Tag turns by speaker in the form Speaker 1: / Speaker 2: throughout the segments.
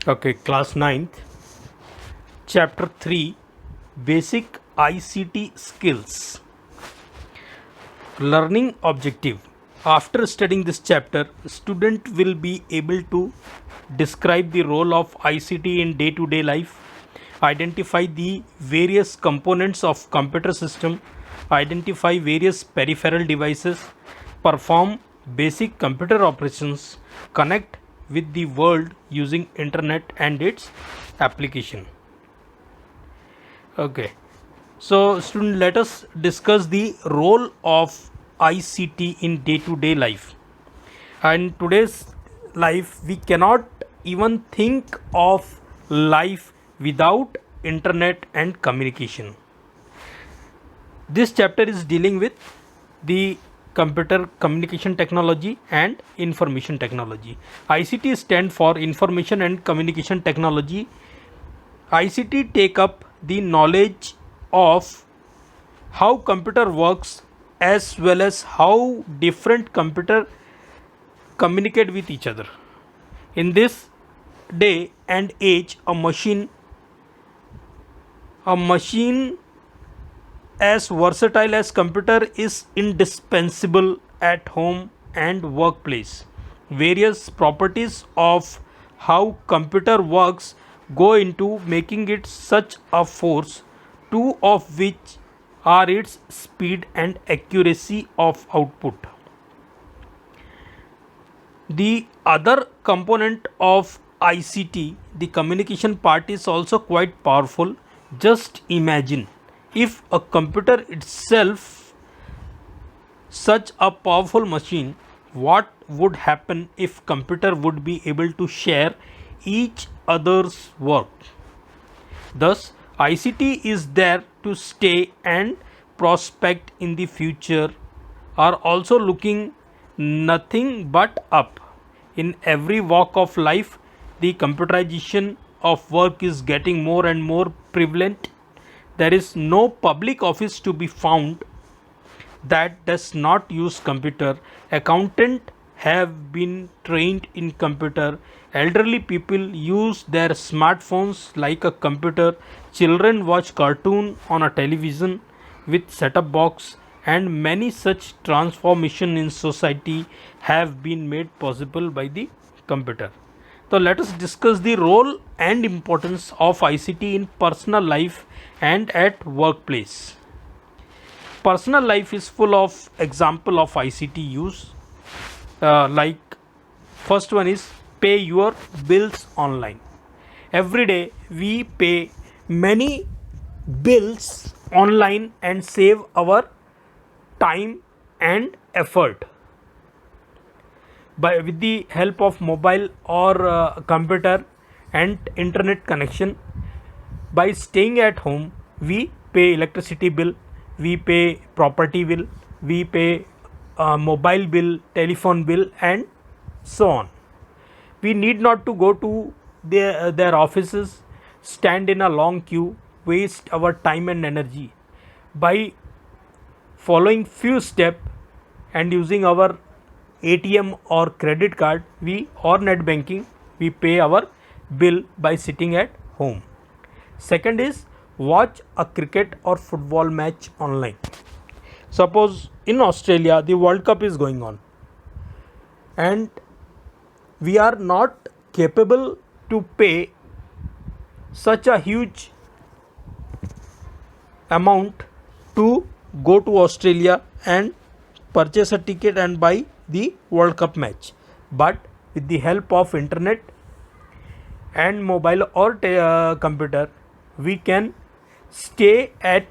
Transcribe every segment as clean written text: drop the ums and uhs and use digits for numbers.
Speaker 1: Okay, class ninth, chapter 3, basic ICT skills. Learning objective. After studying this chapter, student will be able to describe the role of ICT in day-to-day life, identify the various components of computer system, identify various peripheral devices, perform basic computer operations, connect with the world using internet and its application. Okay. So, student, let us discuss the role of ICT in day-to-day life. And today's life, we cannot even think of life without internet and communication. This chapter is dealing with the computer communication technology and information technology. ICT stand for information and communication technology. ICT take up the knowledge of how computer works as well as how different computer communicate with each other. In this day and age, a machine as versatile as computer is indispensable at home and workplace. Various properties of how computer works go into making it such a force, two of which are its speed and accuracy of output. The other component of ICT, the communication part, is also quite powerful. Just imagine if a computer itself such a powerful machine, what would happen if computer would be able to share each other's work. Thus, ICT is there to stay and prospect in the future are also looking nothing but up. In every walk of life, the computerization of work is getting more and more prevalent. There is no public office to be found that does not use computer. Accountant have been trained in computer. Elderly people use their smartphones like a computer. Children watch cartoon on a television with set-up box, and many such transformation in society have been made possible by the computer. So let us discuss the role and importance of ICT in personal life and at workplace. Personal life is full of example of ICT use. Like first one is pay your bills online. Every day we pay many bills online and save our time and effort. By with the help of mobile or computer and internet connection, by staying at home we pay electricity bill, we pay property bill, we pay mobile bill, telephone bill, and so on. We need not to go to their offices, stand in a long queue, waste our time and energy. By following few steps and using our ATM or credit card, we or net banking, we pay our bill by sitting at home. Second is watch a cricket or football match online. Suppose in Australia the World Cup is going on and we are not capable to pay such a huge amount to go to Australia and purchase a ticket and buy the World Cup match. But with the help of internet and mobile or computer, we can stay at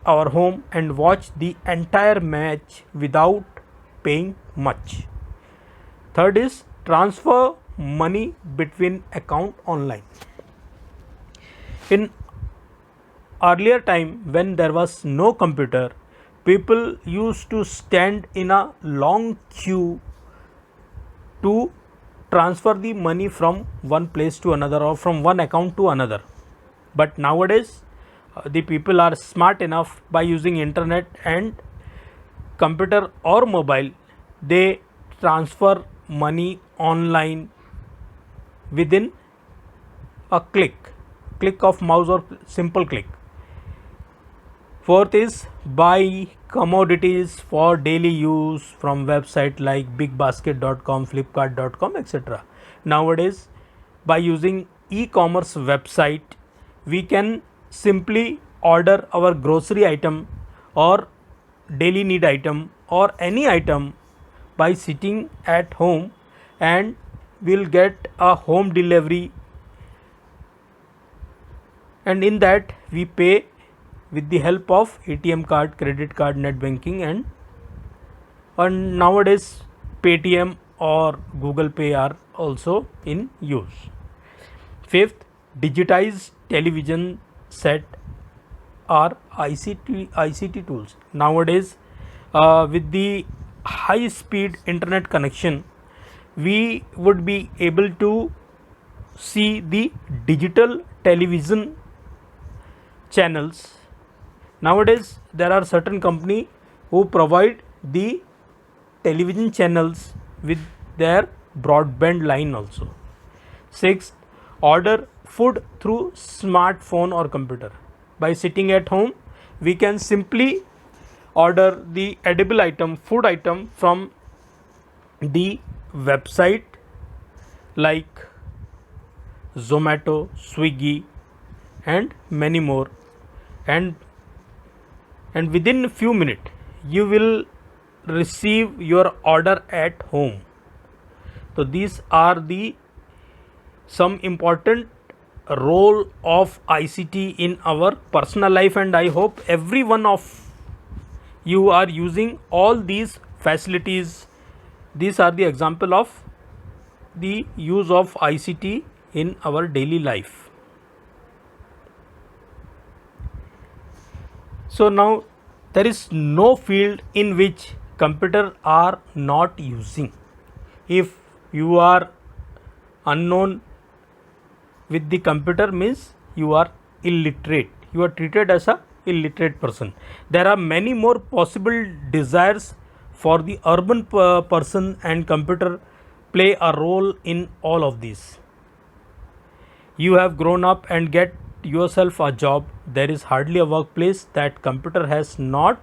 Speaker 1: our home and watch the entire match without paying much. Third is transfer money between account online. In earlier time when there was no computer, people used to stand in a long queue to transfer the money from one place to another or from one account to another. But nowadays the people are smart enough, by using internet and computer or mobile, they transfer money online within a click of mouse or simple click. Fourth is buy commodities for daily use from website like bigbasket.com, flipkart.com, etc. Nowadays, by using e-commerce website, we can simply order our grocery item or daily need item or any item by sitting at home, and we'll get a home delivery, and in that we pay with the help of ATM card, credit card, net banking, and nowadays Paytm or Google Pay are also in use. Fifth, digitized television set or ICT tools. Nowadays, with the high speed internet connection, we would be able to see the digital television channels. Nowadays, there are certain company who provide the television channels with their broadband line also. Sixth, order food through smartphone or computer. By sitting at home, we can simply order the edible item, food item from the website like Zomato, Swiggy, and many more, and within a few minutes you will receive your order at home. So these are the some important role of ICT in our personal life, and I hope every one of you are using all these facilities. These are the example of the use of ICT in our daily life. So now there is no field in which computer are not using. If you are unknown with the computer, means you are illiterate. You are treated as a illiterate person. There are many more possible desires for the urban person, and computer play a role in all of these. You have grown up and get yourself a job. There is hardly a workplace that computer has not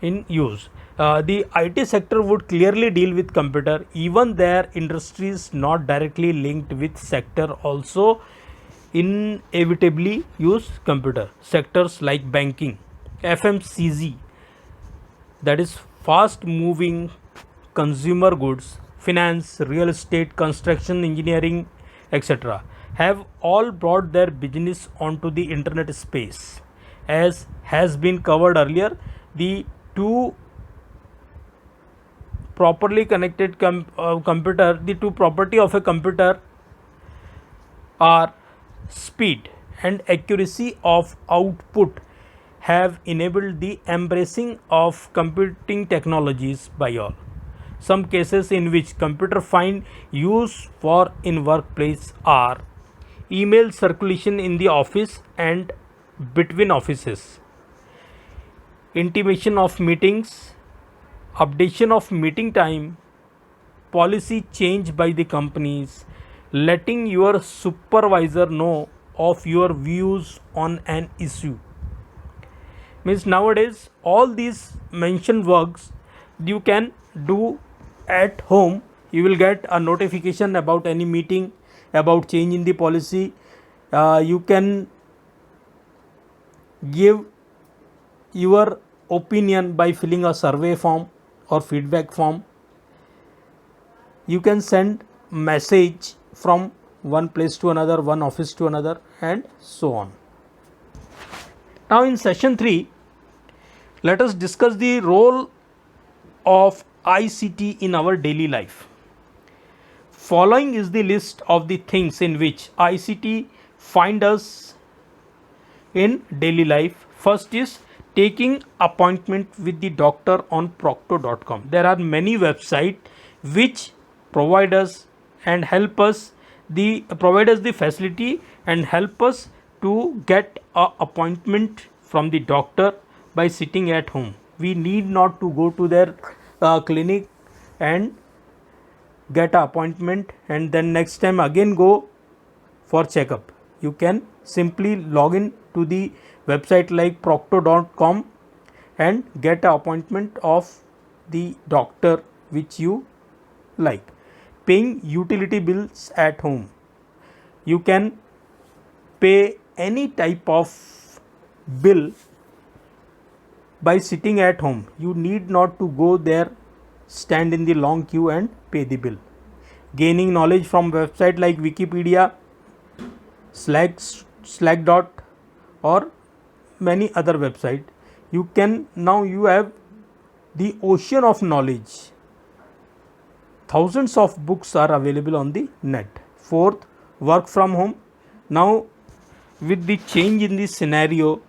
Speaker 1: in use. The IT sector would clearly deal with computer, even their industries not directly linked with sector also inevitably use computer. Sectors like banking, FMCG, that is fast moving consumer goods, finance, real estate, construction, engineering, etc., have all brought their business onto the internet space. As has been covered earlier, the two properly connected computer, the two property of a computer are speed and accuracy of output, have enabled the embracing of computing technologies by all. Some cases in which computer find use for in workplace are email circulation in the office and between offices, intimation of meetings, updation of meeting time, policy change by the companies, letting your supervisor know of your views on an issue. Means nowadays all these mentioned works you can do at home. You will get a notification about any meeting, about change in the policy. You can give your opinion by filling a survey form or feedback form. You can send message from one place to another, one office to another, and so on. Now in session 3, let us discuss the role of ICT in our daily life. Following is the list of the things in which ICT find us in daily life. First is taking appointment with the doctor on procto.com. There are many websites which provide us and help us provide us the facility and help us to get a appointment from the doctor by sitting at home. We need not to go to their clinic and get an appointment, and then next time again go for checkup. You can simply log in to the website like procto.com and get an appointment of the doctor which you like. Paying utility bills at home. You can pay any type of bill by sitting at home. You need not to go there, stand in the long queue and pay the bill. Gaining knowledge from website like Wikipedia, Slack dot, or many other website. You have the ocean of knowledge. Thousands of books are available on the net. Fourth, work from home. Now with the change in the scenario,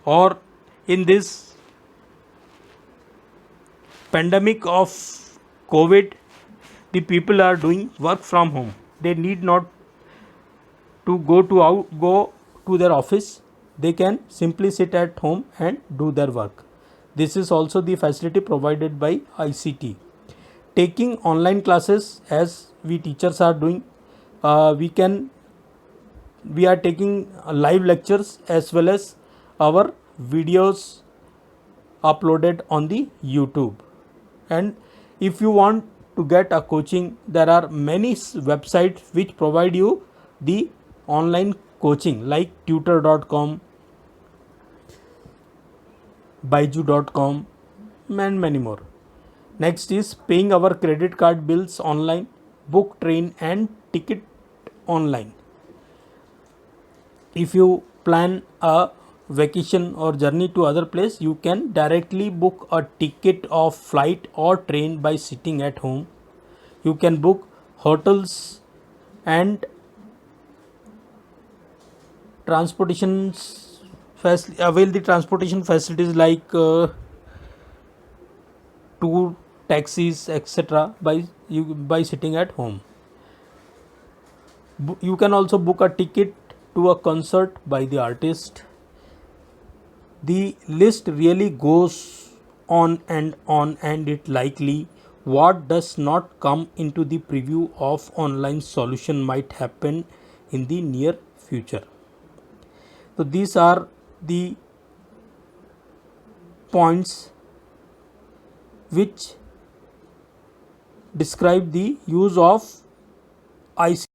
Speaker 1: or in this pandemic of COVID, the people are doing work from home. They need not to go to their office. They can simply sit at home and do their work. This is also the facility provided by ICT. Taking online classes, as we teachers are doing, we are taking live lectures as well as our videos uploaded on the YouTube. And if you want to get a coaching, there are many websites which provide you the online coaching like tutor.com, Baiju.com, and many more. Next is paying our credit card bills online, book train and ticket online. If you plan a vacation or journey to other place, you can directly book a ticket of flight or train by sitting at home. You can book hotels and avail the transportation facilities like tour, taxis, etc. by sitting at home. You can also book a ticket to a concert by the artist. The list really goes on, and it likely what does not come into the preview of online solution might happen in the near future. So these are the points which describe the use of ICT